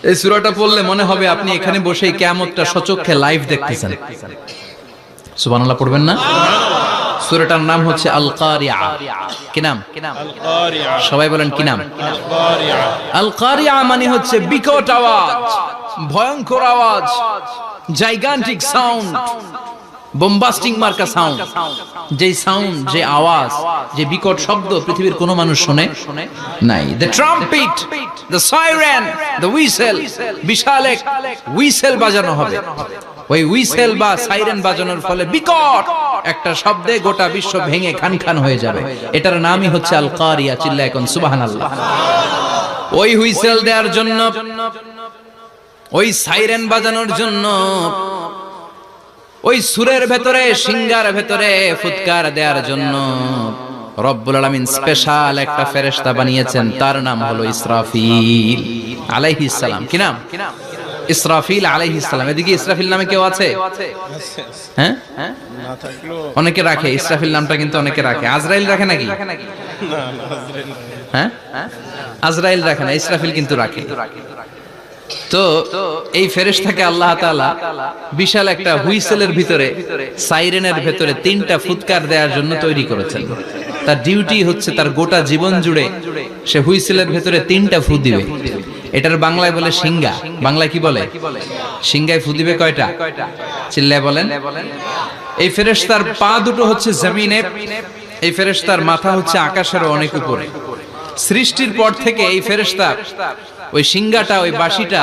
এই সূরাটা পড়লে মনে হবে আপনি এখানে বসেই কিয়ামতটা সচক্ষে লাইভ দেখতেছেন। সুবহানাল্লাহ পড়বেন না? সূরাটার নাম হচ্ছে আল কারিয়া। কি নাম? আল কারিয়া। সবাই বলেন কি নাম? আল কারিয়া। আল কারিয়া মানে হচ্ছে বিকট আওয়াজ, ভয়ঙ্কর আওয়াজ, জাইগান্টিক সাউন্ড, বোম্বাস্টিং মার্কা সাউন্ড। যে সাউন্ড, যে আওয়াজ, যে বিকট শব্দ পৃথিবীর কোনো মানুষ শুনে নাই। The trumpet, the siren, the whistle, বিশাল এক হুইসেল বাজানো হবে। ওই হুইসেল বা সাইরেন বাজানোর ফলে বিকট একটা শব্দে গোটা বিশ্ব ভেঙে খান খান হয়ে যাবে। এটার নামই হচ্ছে আল কারিয়া। চিল্লায় এখন সুবহানাল্লাহ। ওই হুইসেল দেওয়ার জন্য, ওই সাইরেন বাজানোর জন্য, ওই সুরের ভেতরে, সিঙ্গার ভেতরে ফুৎকার দেওয়ার জন্য রব্বুল আলামিন স্পেশাল একটা ফেরেশতা বানিয়েছেন। তার নাম হলো ইসরাফিল আলাইহিস সালাম। কি নাম? ইসরাফিল আলাইহিস সালাম। এদিকে ইসরাফিল নামে কেউ আছে? হ্যাঁ, না থাকলো অনেকে রাখে। ইসরাফিল নামটা কিন্তু অনেকে রাখে। আজরাইল রাখে নাকি? না আজরাইল। হ্যাঁ, আজরাইল রাখে না, ইসরাফিল কিন্তু রাখে। তো এই ফেরেশতাকে আল্লাহ তাআলা বিশাল একটা হুইসেলের ভিতরে, সাইরেনের ভিতরে তিনটা ফুৎকার দেওয়ার জন্য তৈরি করেছেন। তার ডিউটি হচ্ছে তার গোটা জীবন জুড়ে সে হুইসেলের ভিতরে তিনটা ফু দিবে। এটার বাংলায় বলে সিঙ্গা। বাংলায় কি বলে? সিঙ্গায় ফু দিবে কয়টা? চিল্লায় বলেন। এই ফেরেশতার পা দুটো হচ্ছে জমিনে, এই ফেরেশতার মাথা হচ্ছে আকাশের অনেক উপরে। সৃষ্টির পর থেকে এই ফেরেশতা ওই সিঙ্গাটা, ওই বাঁশিটা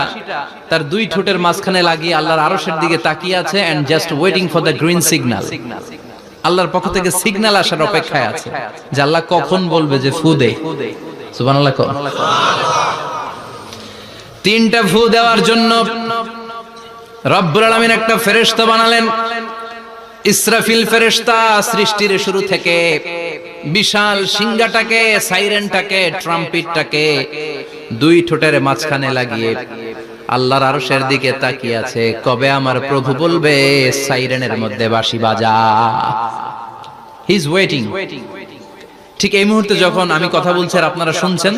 তার দুই ঠোঁটের মাঝখানে লাগিয়ে আল্লাহর আরশের দিকে তাকিয়ে আছে and just waiting for the green signal. আল্লাহর পক্ষ থেকে সিগন্যাল আসার অপেক্ষায় আছে যে আল্লাহ কখন বলবে যে ফু দে। সুবহানাল্লাহ। তিনটা ফু দেওয়ার জন্য রব্বুল আলামিন একটা ফেরেশতা বানালেন। ইসরাফিল ফেরেশতা সৃষ্টির শুরু থেকে বিশাল সিঙ্গাটাকে, সাইরেনটাকে, ট্রাম্পেটটাকে দুই ঠোঁটের মাঝখানে লাগিয়ে আল্লাহর আরশের দিকে তাকিয়ে আছে, কবে আমার প্রভু বলবে সাইরেনের মধ্যে বাঁশি বাজা। He is waiting. ঠিক এই মুহূর্তে যখন আমি কথা বলছি আর আপনারা শুনছেন,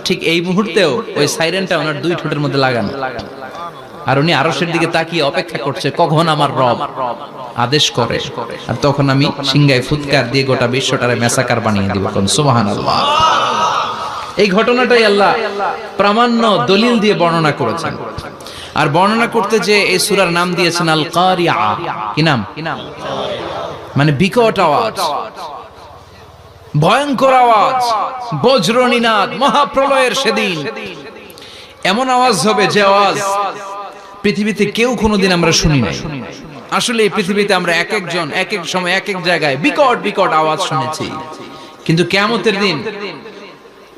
ঠিক এই মুহূর্তেও ওই সাইরেনটা ওনার দুই ঠোঁটের মধ্যে লাগানো, আর উনি আরশের দিকে তাকিয়ে অপেক্ষা করছে কখন আমার রব আদেশ করে, আর তখন আমি সিংহায় ফুৎকার দিয়ে গোটা বিশ্বটারে মেসাকার বানিয়ে দিব। সুবহানাল্লাহ। এই ঘটনাটাই আল্লাহ প্রামাণ্য দলিল দিয়ে বর্ণনা করেছেন। আর বর্ণনা করতে যে এই সূরার নাম দিয়েছেন আল কারিয়া। কি নাম? মানে বিকট আওয়াজ, ভয়ঙ্কর আওয়াজ, বজ্রনিনাদ, মহাপ্রলয়ের সেদিন এমন আওয়াজ হবে যে আওয়াজ পৃথিবীতে কেউ কোনোদিন আমরা শুনি নাই। আসলে এই পৃথিবীতে আমরা এক একজন এক এক সময় এক এক জায়গায় বিকট বিকট আওয়াজ শুনেছি, কিন্তু কিয়ামতের দিন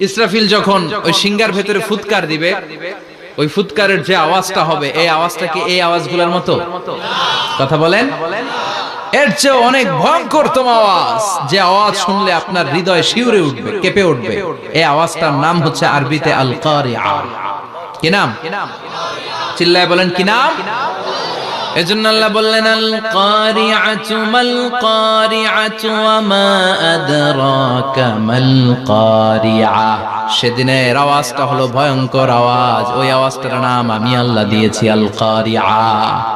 ইসরাফিল যখন ওই সিঙ্গার ভেতরে ফুৎকার দিবে, ওই ফুৎকারের যে আওয়াজটা হবে, এই আওয়াজটা কি এই আওয়াজগুলোর মতো? কথা বলেন। এর চেয়ে অনেক ভয়ঙ্করতম আওয়াজ, যে আওয়াজ শুনলে আপনার হৃদয় শিউরে উঠবে, কেঁপে উঠবে। এই আওয়াজটার নাম হচ্ছে আরবিতে আল কারিয়া। কি নাম? চিল্লায় বলেন কি নাম? এজন্য আল্লাহ বললেন আল কারিআতু মাল কারিআতু ওয়া মা আদরাকা মাল কারিআ। সেদিনের আওয়াজটা হলো ভয়ঙ্কর আওয়াজ। ওই আওয়াজটার নাম আমি আল্লাহ দিয়েছি আল কারিআ।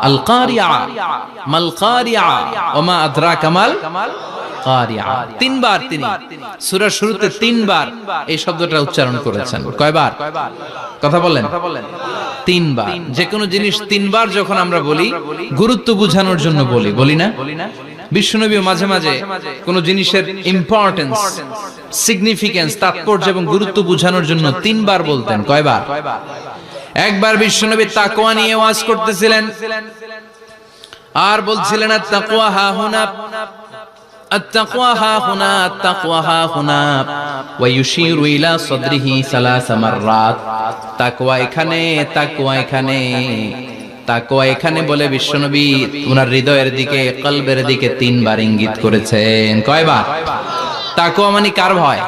আল কারিআ মাল কারিআ ওয়া মা আদরাকা মাল কারিআ। তিনবার তিনি সূরার শুরুতে তিনবার এই শব্দটা উচ্চারণ করেছেন। কয়বার? কথা বলেন। তিনবার। যে কোনো জিনিস তিনবার যখন আমরা বলি, গুরুত্ব বোঝানোর জন্য বলি, বলি না? বিশ্বনবী মাঝে মাঝে কোন জিনিসের ইম্পর্টেন্স, সিগনিফিকেন্স, তাৎপর্য এবং গুরুত্ব বোঝানোর জন্য তিনবার বলতেন। কয়বার? একবার বিশ্বনবী তাকওয়া নিয়ে ওয়াজ করতেছিলেন আর বলছিলেন আত-তাকওয়া হাহুনা, التقوى ها هنا، التقوى ها هنا، ويشير إلى صدره ثلاث مرات। তাকওয়া এখানে, তাকওয়া এখানে, তাকওয়া এখানে বলে বিশ্বনবী ওনার হৃদয়ের দিকে, কলবের দিকে তিনবার ইঙ্গিত করেছেন। কয়বার? তাকওয়া মানে কার ভয়?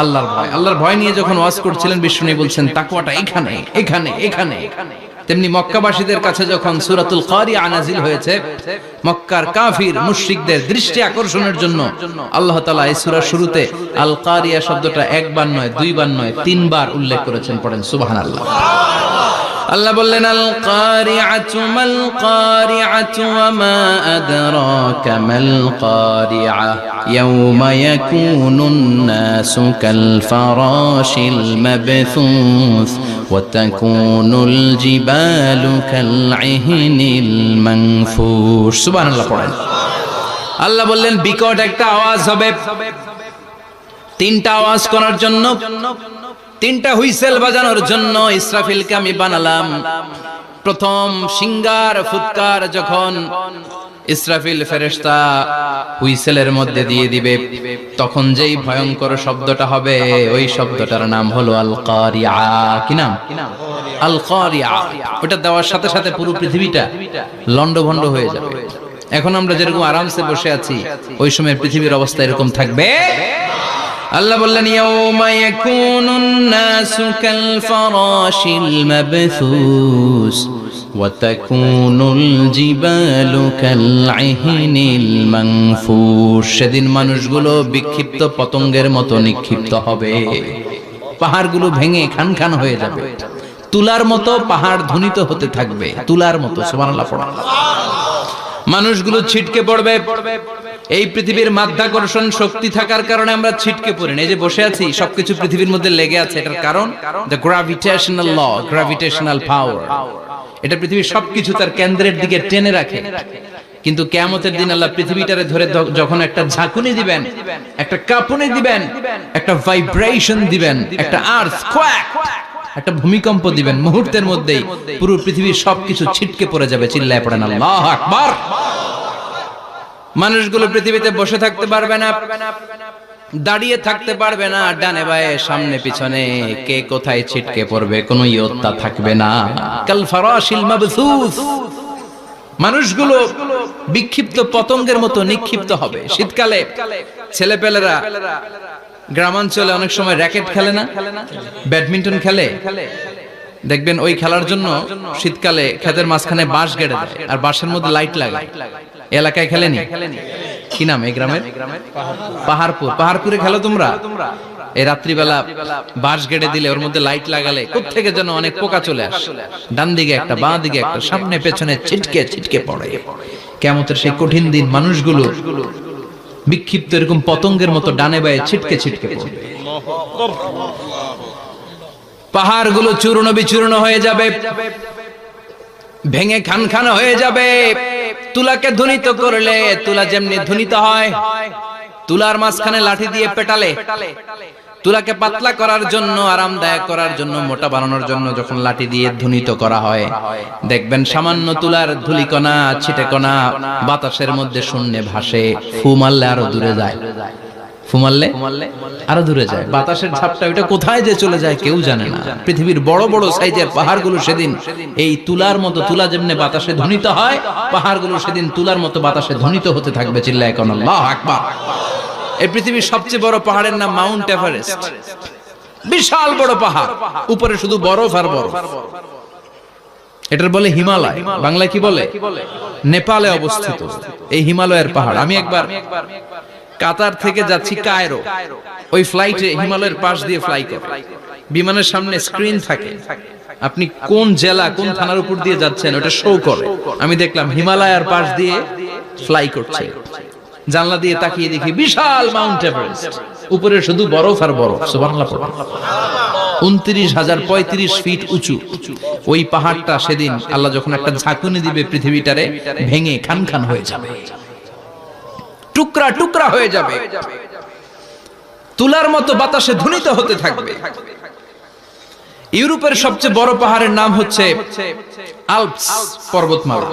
আল্লাহর ভয়। আল্লাহর ভয় নিয়ে যখন ওয়াজ করছিলেন বিশ্বনবী বলছেন তাকওয়াটা এখানে, এখানে, এখানে। তেমনি মক্কাবাসীদের কাছে যখন সূরাতুল কারিয়া নাযিল হয়েছে, মক্কার কাফির মুশরিকদের দৃষ্টি আকর্ষণের জন্য আল্লাহ তাআলা এই সূরার শুরুতে আল কারিয়া শব্দটা একবার নয়, দুইবার নয়, তিনবার উল্লেখ করেছেন। পড়েন সুবহানাল্লাহ। আল্লাহ বললেন আল কারিআতু মাল কারিআতু ওয়া মা আদরাকা মাল কারিআ ইয়াওমা ইয়াকুনুন নাসু কাল ফারাশিল মাবথুস ওয়া তাকুনুল জিবালু কাল ইহনিল মানফুশ। সুবহানাল্লাহ পড়েন। আল্লাহ বললেন বিকট একটা আওয়াজ হবে, তিনটা আওয়াজ করার জন্য, তিনটা হুইসেল বাজানোর জন্য ইসরাফিলকে আমি বানালাম। প্রথম সিঙ্গার ফুৎকার যখন ইসরাফিল ফেরেশতা হুইসেলের মধ্যে দিয়ে দিবে, তখন যেই ভয়ঙ্কর শব্দটা হবে ওই শব্দটার নাম হলো আল কারিআ। কি নাম? আল কারিআ। ওটা দেওয়ার সাথে সাথে পুরো পৃথিবীটা লন্ডভন্ড হয়ে যাবে। এখন আমরা যেরকম আরামসে বসে আছি, ওই সময় পৃথিবীর অবস্থা এরকম থাকবে। আল্লাহ বললেন ইয়াউমা ইয়াকুনুন নাসু কাল ফারাশিল মাবথুস ওয়া তাকুনুল জিবালু কাল ইহনিল মানফুশ। সেদিন মানুষগুলো বিক্ষিপ্ত পতঙ্গের মতো নিক্ষিপ্ত হবে, পাহাড়গুলো ভেঙে খান খান হয়ে যাবে, তুলার মতো পাহাড় ধ্বনিত হতে থাকবে, তুলার মতো। সুবহানাল্লাহ পড়া। মানুষগুলো ছিটকে পড়বে। এই পৃথিবীর মাধ্যাকর্ষণ শক্তি থাকার কারণে আমরা ছিটকে পড়ি না। এই যে বসে আছি, সবকিছু পৃথিবীর মধ্যে লেগে আছে, এটার কারণ দ্য গ্র্যাভিটেশনাল ল, গ্র্যাভিটেশনাল পাওয়ার। এটা পৃথিবীর সবকিছু তার কেন্দ্রের দিকে টেনে রাখে। কিন্তু কিয়ামতের দিন আল্লাহ পৃথিবীটারে ধরে যখন একটা ঝাঁকুনি দিবেন, একটা কাঁপুনি দিবেন, একটা ভাইব্রেশন দিবেন, একটা আর্থকোয়াক, একটা ভূমিকম্প দিবেন, মুহূর্তের মধ্যেই পুরো পৃথিবীর সবকিছু ছিটকে পড়ে যাবে। চিল্লায় পড়েন আল্লাহু আকবার। মানুষগুলো পৃথিবীতে বসে থাকতে পারবে না, দাঁড়িয়ে থাকতে পারবে না, ডানে বায়ে সামনে পিছনে কে কোথায় ছিটকে পড়বে কোনো ইয়ত্তা থাকবে না। কাল ফারাশিল মাবথুস। মানুষগুলো বিক্ষিপ্ত পতঙ্গের মতো নিক্ষিপ্ত হবে। শীতকালে ছেলেপেলেরা গ্রামাঞ্চলে অনেক সময় র্যাকেট খেলে না, ব্যাডমিন্টন খেলে, দেখবেন ওই খেলার জন্য শীতকালে ক্ষেতের মাঝখানে বাঁশ গেড়ে দেয় আর বাঁশের মধ্যে লাইট লাগায়। এলাকায় খেলেনি? কি নাম এই গ্রামের? পাহাড়পুর। পাহাড়পুরে খেলো তোমরা? এই রাত্রিবেলা বাঁশ গেড়ে দিলে ওর মধ্যে লাইট লাগালে কোত্থেকে যেন অনেক পোকা চলে আসে, ডান দিকে একটা, বাঁ দিকে একটা, সামনে পেছনে ছিটকে ছিটকে পড়ে। কিয়ামতের সেই কঠিন দিন মানুষগুলো বিক্ষিপ্ত এরকম পতঙ্গের মতো ডানে বায়ে ছিটকে ছিটকে পড়বে। পাহাড়গুলো চূর্ণ বিচূর্ণ হয়ে যাবে, ভেঙে খান খান হয়ে যাবে। তুলাকে ধ্বনিত করলে তুলা যেমনি ধ্বনিত হয়, তুলার মাঝখানে লাঠি দিয়ে পেটালে, তুলাকে পাতলা করার জন্য, আরামদায়ক করার জন্য, মোটা বানানোর জন্য যখন লাঠি দিয়ে ধ্বনিত করা হয়, দেখবেন সামান্য তুলার ধুলিকণা ছিটেকণা বাতাসের মধ্যে শূন্যে ভাসে। ফু মারলে আরো দূরে যায়, ফু মারলে আরো দূরে যায়। বাতাসের ঝাপটা ওটা কোথায় যে চলে যায় কেউ জানে না। পৃথিবীর বড় বড় সাইজের পাহাড়গুলো সেদিন এই তুলার মতো, তুলা যেমনি বাতাসে ধ্বনিত হয়, পাহাড়গুলো সেদিন তুলার মতো বাতাসে ধ্বনিত হতে থাকবে। চিল্লায় কোন আল্লাহু আকবার। এই পৃথিবীর সবচেয়ে বড় পাহাড়ের নাম মাউন্ট এভারেস্ট। বিশাল বড় পাহাড়, উপরে শুধু বরফ আর বরফ। এটার বলে হিমালয়। বাংলায় কি বলে? নেপালে অবস্থিত এই হিমালয়ের পাহাড়। আমি একবার কাতার থেকে যাচ্ছি কায়রো, ওই ফ্লাইটে হিমালয়ের পাশ দিয়ে ফ্লাই করে, বিমানের সামনে স্ক্রিন থাকে, আপনি কোন জেলা কোন থানার উপর দিয়ে যাচ্ছেন ওটা শো করে। আমি দেখলাম হিমালয়ের পাশ দিয়ে ফ্লাই করছে। জানলা দিয়ে তাকিয়ে দেখি বিশাল মাউন্ট এভারেস্ট, উপরে শুধু বরফ আর বরফ। সুবহানাল্লাহ। 29,035 ফিট উঁচু ওই পাহাড়টা সেদিন আল্লাহ যখন একটা ঝাঁকুনি দিবে, পৃথিবীটারে ভেঙে খান খান হয়ে যাবে, টুকরা টুকরা হয়ে যাবে, তুলার মতো বাতাসে ধ্বনিত হতে থাকবে। ইউরোপের সবচেয়ে বড় পাহাড়ের নাম হচ্ছে আল্পস পর্বতমালা।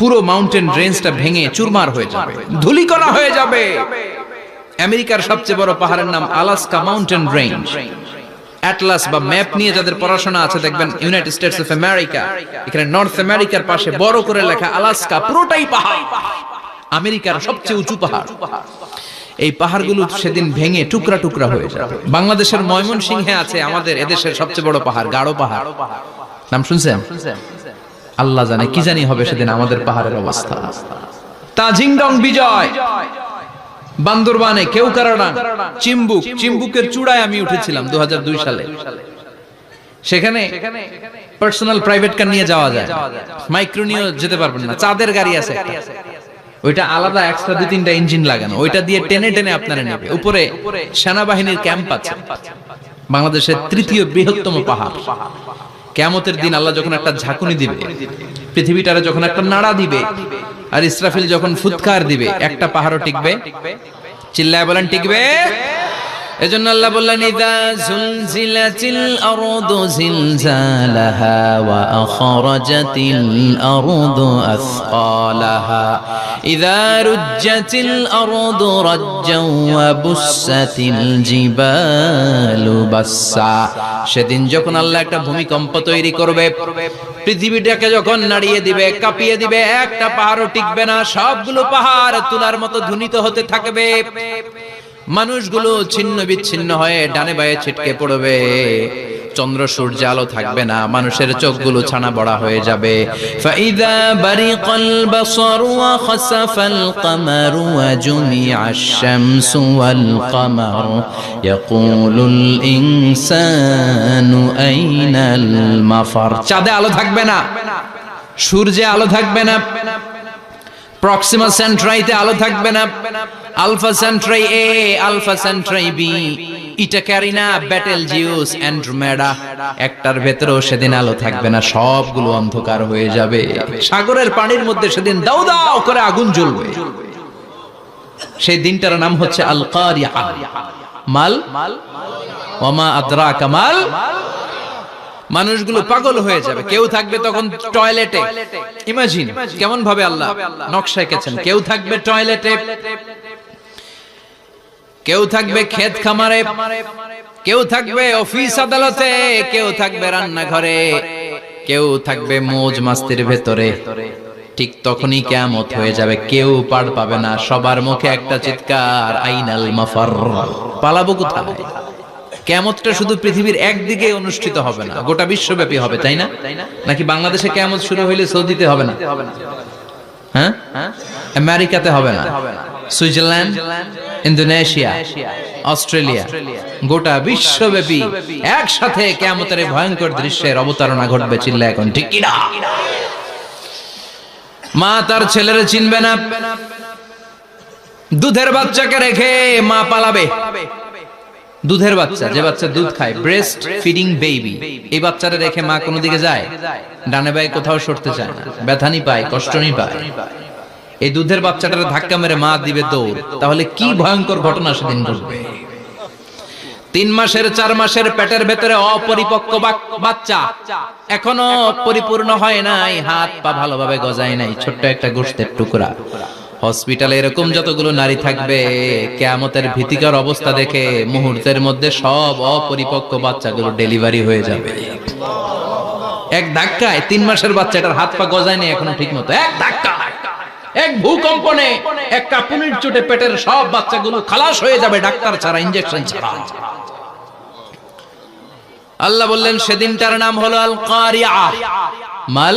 পুরো মাউন্টেন রেঞ্জটা ভেঙে চুরমার হয়ে যাবে, ধূলিকণা হয়ে যাবে। আমেরিকার সবচেয়ে বড় পাহাড়ের নাম আলাস্কা মাউন্টেন রেঞ্জ। অ্যাটলাস বা ম্যাপ নিয়ে যাদের পড়াশোনা আছে দেখবেন ইউনাইটেড স্টেটস অফ আমেরিকা, এখানে নর্থ আমেরিকার পাশে বড় করে লেখা আলাস্কা, পুরোটাই পাহাড়, আমেরিকার সবচেয়ে উঁচু পাহাড়। এই পাহাড়গুলো সেদিন ভেঙে টুকরা টুকরা হয়ে যাবে। বাংলাদেশের ময়মনসিংহে আছে আমাদের এদেশের সবচেয়ে বড় পাহাড় গাঢ় পাহাড়, নাম শুনছেন? আল্লাহ জানে কি জানি হবে সেদিন আমাদের পাহাড়ের অবস্থা। তাজিংডং বিজয়, বান্দরবানে কেওক্রাডাং, চিম্বুকের চূড়ায় আমি উঠেছিলাম 2002 সালে। সেখানে পার্সোনাল প্রাইভেট কার নিয়ে যাওয়া যায়, মাইক্রো নিয়ে যেতে পারবেন না। চাঁদের গাড়ি আছে একটা, ওইটা আলাদা এক্সট্রা 2-3টা ইঞ্জিন লাগানো, ওইটা দিয়ে টেনে টেনে আপনারা নেবে। উপরে সেনাবাহিনীর ক্যাম্প আছে, বাংলাদেশের 3য় বৃহত্তম পাহাড়। কিয়ামতের দিন আল্লাহ যখন একটা ঝাঁকুনি দিবে, পৃথিবীটারে যখন একটা নাড়া দিবে, আর ইসরাফিল যখন ফুৎকার দিবে, একটা পাহাড়ও টিকবে? চিল্লায় বলেন টিকবে? এজন্য আল্লাহ বললেন ইযা যুলজিলাতিল আরদু জিলজালাহা ওয়া আখরাজাতিল আরদু আসকালাহা ইযা রুজ্জাতিল আরদু রাজ্জাও ওয়া বুসাতিল জিবালু বাসসা। সেদিন যখন আল্লাহ একটা ভূমিকম্প তৈরি করবে, পৃথিবীটাকে যখন নাড়িয়ে দিবে, কাঁপিয়ে দিবে, একটা পাহাড়ও টিকবে না, সবগুলো পাহাড় তুলার মতো ধ্বনিত হতে থাকবে। মানুষগুলো ছিন্ন বিচ্ছিন্ন হয়ে ডানে বায়ে ছিটকে পড়বে, চন্দ্র সূর্য আলো থাকবে না, মানুষের চোখগুলো ছানা বড়া হয়ে যাবে। ফাইদা বারিকাল বাসারু ওয়া খাসাফাল কামারু ওয়া জুমিআশ শামসু ওয়াল কামার ইয়াকুলুল ইনসানু আইনাল মাফার। চাঁদে আলো থাকবে না, সূর্যে আলো থাকবে না, প্রক্সিমা সেন্ট্রাইতে আলো থাকবে না, আলফা সেন্ট্রাই এ, আলফা সেন্ট্রাই বি, ইটা ক্যারিনা, বেটেলজিউস, অ্যান্ড্রোমেডা, একটার ভেতরেও সেদিন আলো থাকবে না, সবগুলো অন্ধকার হয়ে যাবে। সাগরের পানির মধ্যে সেদিন দাউ দাউ করে আগুন জ্বলবে। সেই দিনটার নাম হচ্ছে আল কারিআ। মাল ওয়া মা আদরাকা মাল। মানুষগুলো পাগল হয়ে যাবে। কেউ থাকবে তখন টয়লেটে, ইমাজিন কেমন ভাবে আল্লাহ নকশা এঁকেছেন। কেউ থাকবে টয়লেটে, কেউ থাকবে ক্ষেত খামারে, কেউ থাকবে অফিস আদালতে, কেউ থাকবে রান্নাঘরে, কেউ থাকবে মৌজ মাস্তির ভেতরে। ঠিক তখনই কিয়ামত হয়ে যাবে, কেউ পার পাবে না, সবার মুখে একটা চিৎকার, আইনাল মাফার। পালাবো কোথায়? কিয়ামতটা শুধু পৃথিবীর একদিকে অনুষ্ঠিত হবে না, গোটা বিশ্বব্যাপী হবে, তাই না? নাকি বাংলাদেশে কিয়ামত শুরু হইলে সৌদিতে হবে না? হ্যাঁ, আমেরিকাতে হবে না, সুইজারল্যান্ড, ইন্দোনেশিয়া, অস্ট্রেলিয়া, গোটা বিশ্বব্যাপী একসাথে কিয়ামতের ভয়ঙ্কর দৃশ্যের অবতারণা ঘটবে। চিল্লা এখন ঠিক কিনা? মা তার ছেলেরে চিনবে না, দুধের বাচ্চাকে রেখে মা পালাবে। দুধের বাচ্চা, যে বাচ্চা দুধ খায়, ব্রেস্ট ফিডিং বেবি, এই বাচ্চাটা রেখে মা কোনো দিকে যায়? ডানে বায়ে কোথাও সরতে চায় না, ব্যথানি পায়, কষ্টনি পায়। এই দুধের বাচ্চাটারে ধাক্কা মেরে মা দিবে দৌড়। তাহলে কি ভয়ঙ্কর ঘটনা সেদিন ঘটবে। 3 মাসের 4 মাসের পেটের ভেতরে অপরিপক্ক বাচ্চা, এখনো পরিপূর্ণ হয় নাই, হাত পা ভালোভাবে গজায় নাই, ছোট্ট একটা গোশতের টুকরা। হসপিটালে এরকম যতগুলো নারী থাকবে, কিয়ামতের ভীতিকর অবস্থা দেখে মুহূর্তের মধ্যে সব অপরিপক্ক বাচ্চাগুলো ডেলিভারি হয়ে যাবে। এক ধাক্কায় 3 মাসের বাচ্চাটার হাত পা গজায় নেই এখনো ঠিক মতো, এক ধাক্কা, এক ভূকম্পনে, এক কাঁপুনির চোটে পেটের সব বাচ্চাগুলো খালাস হয়ে যাবে, ডাক্তার ছাড়া, ইনজেকশন ছাড়া। আল্লাহ বললেন সেদিনটার নাম হলো আল কারিআ। মাল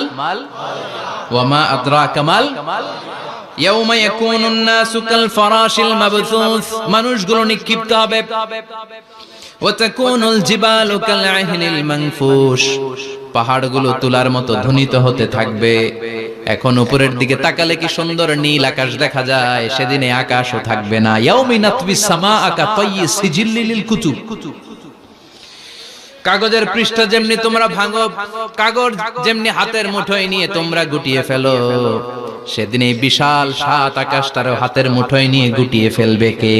ওয়া মা আদরাকা মাল। ইয়াউমা ইয়াকুনুন নাসু কাল ফারাশিল মাবথুস, মানুষগুলো নিক্ষিপ্ত হবে। ওয়া তাকুনুল জিবালু কাল আহিনিল মানফুশ, পাহাড়গুলো তুলার মতো ধ্বনিত হতে থাকবে। এখন উপরের দিকে তাকালে কি সুন্দর নীল আকাশ দেখা যায়, সেদিনে আকাশও থাকবে না। ইয়াউমিন নাতবিস সামাআ কাতায়্যি সিজিল্লিল লিল কুতুব, কাগজের পৃষ্ঠা যেমনি তোমরা ভাঙো, কাগজ যেমনি হাতের মুঠোয় নিয়ে তোমরা গুটিয়ে ফেলো, সেদিন এই বিশাল 7 আকাশটারও হাতের মুঠোয় নিয়ে গুটিয়ে ফেলবে কে?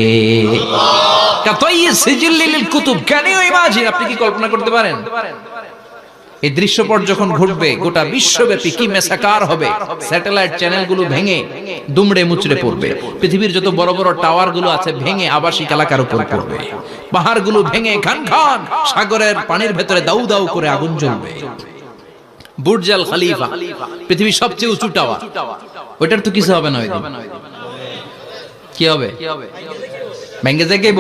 কাতায়্যি সিজিল্লিল লিল কুতুব। Can you imagine? আপনি কি কল্পনা করতে পারেন? এই দৃশ্যপট যখন ঘটবে, গোটা বিশ্বব্যাপী কি মেসাকার হবে। স্যাটেলাইট চ্যানেলগুলো ভেঙে দুমড়ে মুচড়ে পড়বে, পৃথিবীর যত বড় বড় টাওয়ার গুলো আছে ভেঙে আবাসিক এলাকার উপর পড়বে, পাহাড়গুলো ভেঙে খান খান সাগরের পানির ভেতরে দাউ দাউ করে আগুন জ্বলবে। বুর্জ আল খলিফা, পৃথিবীর সবচেয়ে উঁচু টাওয়ার, ওইটার তো কিছু হবে না। ওই দিন কি হবে? ভেঙে যাইব,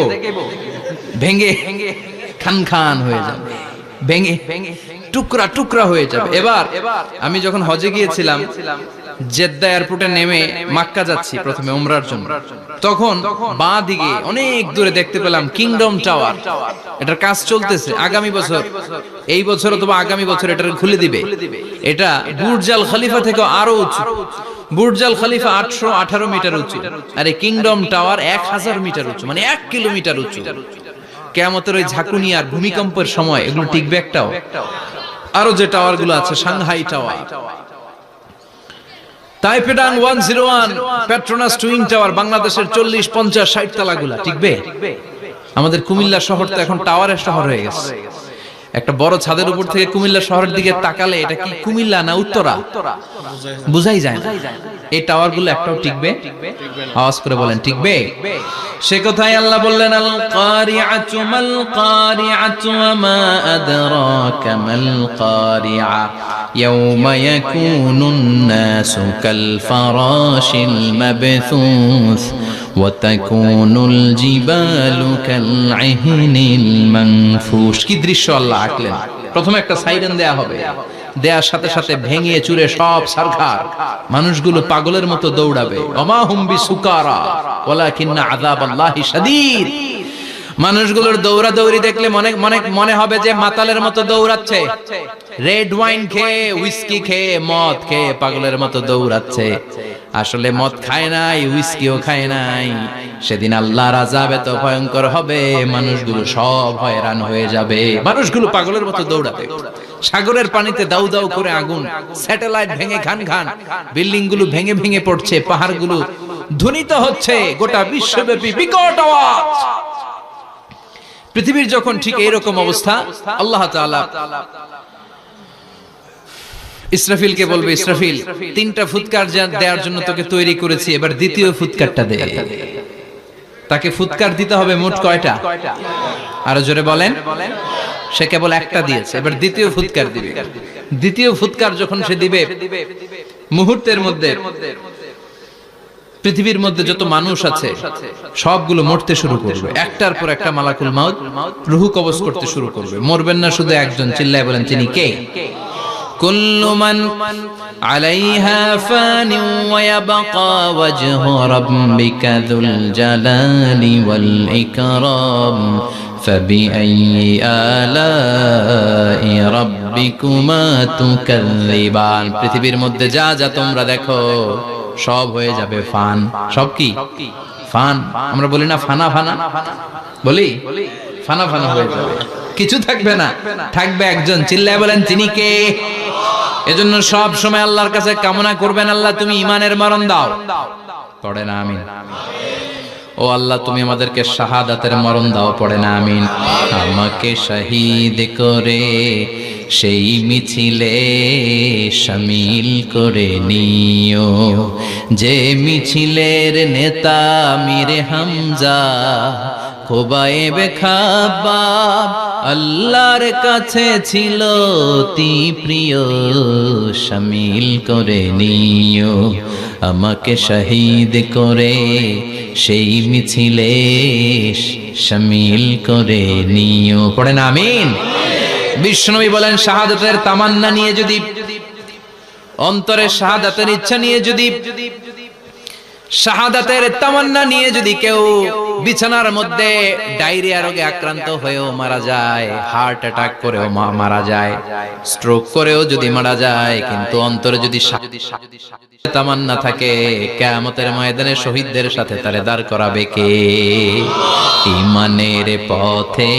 ভেঙে খান খান হয়ে যাবে, ভেঙে টুকরা টুকরা হয়ে যাবে। এবার আমি যখন হজে গিয়েছিলাম, জেদ্দা এয়ারপোর্টে নেমে মক্কা যাচ্ছি প্রথমে উমরার জন্য, তখন বাঁ দিকে অনেক দূরে দেখতে পেলাম কিংডম টাওয়ার। এটার কাজ চলতেছে, আগামী বছর, এই বছর অথবা আগামী বছর এটা খুলে দিবে। এটা বুর্জ আল খলিফা থেকে আরো উঁচু। বুর্জ আল খলিফা 818 মিটার উঁচু, আর এই কিংডম টাওয়ার 1000 মিটার উঁচু, মানে 1 কিলোমিটার উঁচু। কিয়ামতের ওই ঝাঁকুনি আর ভূমিকম্পের সময় এগুলো টিকবে একটাও? আরো যে টাওয়ার গুলো আছে, সাংহাই টাওয়ার, তাইপেডাং 101, পেট্রোনাস টুইন টাওয়ার, বাংলাদেশের 40, 50, 60 তলাগুলা টিকবে? আমাদের কুমিল্লা শহর তো এখন টাওয়ারের শহর হয়ে গেছে। একটা বড় ছাদের উপর থেকে কুমিল্লা শহরের দিকে তাকালে এটা কি কুমিল্লা না উত্তরা বুঝাই যায় না। এই টাওয়ার গুলো একটাও টিকবে? আওয়াজ করে বলেন টিকবে? সে কথাই আল্লাহ বললেন, আল কারিআতু মাল কারিআতু ওয়া মা আদরাকা মাল কারিআ ইয়াওমা ইয়াকুনুন নাসু কাল ফারাশিল মাবথুস ওয়া তাকুনুল জিবালু কাল ইহনিল মানফুশ। কি দৃশ্য আল্লাহ আঁকলেন! প্রথমে একটা সাইরেন দেয়া হবে, দেয়ার সাথে সাথে ভেঙে চুরে সব সারখার, মানুষগুলো পাগলের মতো দৌড়াবে। ওমা হুম বিসুকারা ওয়ালাকিন্না আযাবাল্লাহি শাদীদ। মানুষগুলোর দৌড়াদৌড়ি দেখলে মনে হবে যে মাতালের মতো দৌড়াচ্ছে, রেড ওয়াইন খেয়ে, হুইস্কি খেয়ে, মদ খেয়ে পাগলের মতো দৌড়াচ্ছে। আসলে মদ খায় নাই, হুইস্কিও খায় নাই। সেদিন আল্লাহর আযাব এত ভয়ঙ্কর হবে, মানুষগুলো সব হয়রান হয়ে যাবে, মানুষগুলো পাগলের মতো দৌড়াবে। সাগরের পানিতে দাউ দাউ করে আগুন, স্যাটেলাইট ভেঙে খান খান, বিল্ডিং গুলো ভেঙে ভেঙে পড়ছে, পাহাড়গুলো ধ্বনিত হচ্ছে, গোটা বিশ্বব্যাপী বিকট আওয়াজ। পৃথিবীর যখন ঠিক এইরকম অবস্থা, আল্লাহ তাআলা ইসরাফিলকে বলবে, ইসরাফিল 3টা ফুৎকার দেওয়ার জন্য তোকে তৈরি করেছি, এবার দ্বিতীয় ফুৎকারটা দে। তাকে ফুৎকার দিতে হবে মোট কয়টা? আরো জোরে বলেন। সে কেবল একটা দিয়েছে, এবার দ্বিতীয় ফুৎকার দিবে। দ্বিতীয় ফুৎকার যখন সে দিবে, মুহূর্তের মধ্যে পৃথিবীর মধ্যে যত মানুষ আছে সবগুলো মরতে শুরু করবে। একটার পর একটা মালাকুল মাউত রূহ কবজ করতে শুরু করবে। মরবেন না শুধু একজন, চিল্লায় বলেন তিনি কে? কুল্লু মান আলাইহা ফানি ওয়া ইয়াবকা ওয়াজহু রাব্বিকা যুল জালালি ওয়াল ইকরাম ফাবিআইয়ি আলাই রাব্বিকুমা তুকাযযিবান। পৃথিবীর মধ্যে যা যা তোমরা দেখো সব হয়ে যাবে ফান। সব কি? ফান। আমরা বলি না ফানা ফানা, বলি ফানা ফানা হয়ে যাবে, কিছু থাকবে না, থাকবে একজন। চিল্লায় বলেন তিনি কে? এজন্য সব সময় আল্লাহর কাছে কামনা করবেন, আল্লাহ তুমি ঈমানের মরণ দাও। পড়ে না আমিন? ও আল্লাহ তুমি আমাদেরকে শাহাদাতের মরণ দাও। পড়ে না আমিন? আমাকে শহীদ করে সেই মিছিলে শামিল করে নিও, যে মিছিলের নেতা মীর হামজা খোবায়েবে খাব্বাব আল্লাহর কাছে ছিল অতি প্রিয়, শামিল করে নিও। আমাকে শহীদ করে সেই মিছিলে শামিল করে নিও। পড়েন আমিন? বিশ্বনবী বলেন, শাহাদাতের তামান্না নিয়ে যদি, অন্তরে শাহাদাতের ইচ্ছা নিয়ে যদি, শাহাদাতের তামান্না নিয়ে যদি কেউ বিছানার মধ্যে ডায়রিয়া রোগে আক্রান্ত হয়েও মারা যায়, হার্ট অ্যাটাক করেও মারা যায়, স্ট্রোক করেও যদি মারা যায়, কিন্তু অন্তরে যদি তামান্না থাকে, কিয়ামতের ময়দানে শহীদদের সাথে তারে দাঁড় করাবে কে? ঈমানের পথে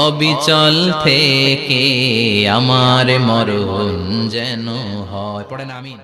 অবিচল থেকে আমার মরণ যেন হয়। পড়েন আমিন?